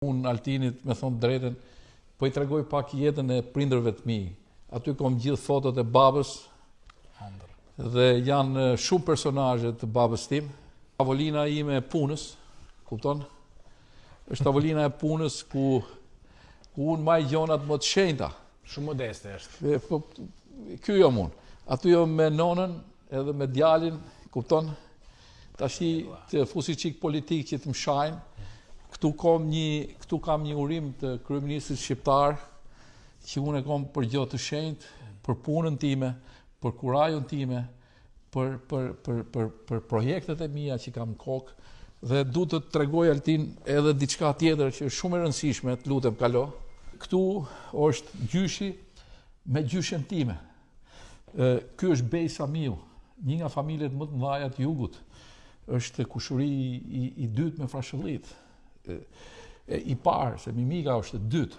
Unë Altinit, me thonë drejten, po I tregoj pak jetën e prindërve të mi. Aty kom gjithë fotot e babës dhe janë shumë personazhe të babës tim. Tavolina ime e punës, kupton? Është tavolina e punës ku unë maj gjonat më të shenjta. Shumë modeste është. Ky jam unë. Aty jam me nonën edhe me djalin, kupton? Tashi të fusi çik politik që të më shajnë. Këtu kam një urim të kryeministrit shqiptar që unë e kom për gjotë të shenjtë, për punën time, për kurajën time, për projektet e mia që kam kokë, dhe du të tregoj Altin edhe diçka tjetër që është shumë e rëndësishme, të lutem kalo. Këtu është gjyshi me gjyshen time. Ky është Bej Samiu, një nga familjet më të mëdha të jugut. Është kushuri I dytë me Frashëllit. I parë, se Mimika është e dytë,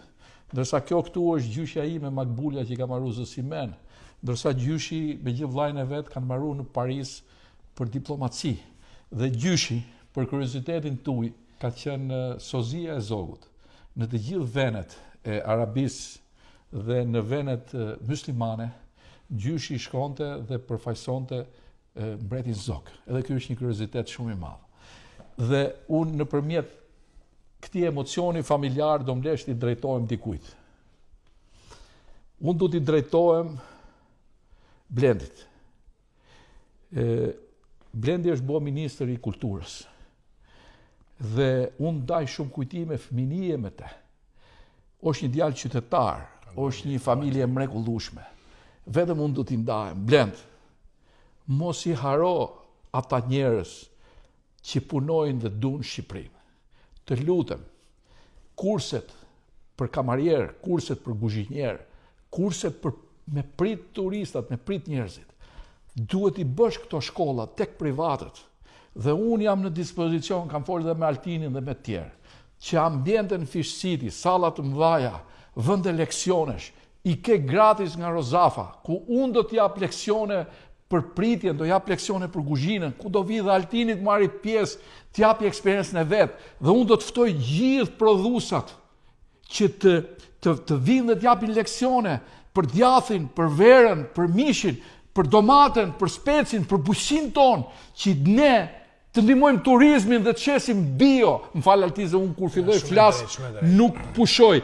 ndërsa kjo këtu është gjyshja ime Makbulja që ka marru Zosimen, ndërsa gjyshi me gjithë vllajën e vet kanë marru në Paris për diplomaci, dhe gjyshi, për kuriozitetin tuaj, ka qenë sozia e zogut në të gjithë venet e Arabisë dhe në venet muslimane. Gjyshi shkonte dhe përfaqësonte mbretin Zog. Edhe ky është një kuriozitet shumë I madh. Dhe unë nëpërmjet këtij emocioni familjar do mlesh t'i drejtohem dikujt. Unë do t'i drejtohem Blendit. Blendi është bo ministër I kulturës. Dhe unë daj shumë kujtime fëminije me te. Është një djalë qytetar, është një familje mrekullueshme. Vetëm unë do t'i ndajem. Blend, mos I haro ata njerëz që punojnë dhe duan Shqipërinë. Të lutem, kurset për kamarier, kurset për kuzhinier, kurset për me prit turistat, me prit njerëzit, duhet I bësh këto shkolla tek privatët. Dhe unë jam në dispozicion, kam folur dhe me Altinin dhe me të tjerë, që ambiente në Fish City, sallat të mëdha, vende leksionesh, I ke gratis nga Rozafa, ku unë do t'jap leksione për pritjen, do jap leksione për kuzhinën, ku do vi dhe Altini të marri pjesë, të japi eksperiencën e vet, dhe unë do të ftoj gjithë prodhusat që të vinë dhe të japin leksione për djathin, për verën, për mishin, për domaten, për specin, për bujqësinë tonë, që ne të ndihmojmë turizmin dhe të qesim bio. Më fal Altin se unë kur filloj flas nuk pushoj.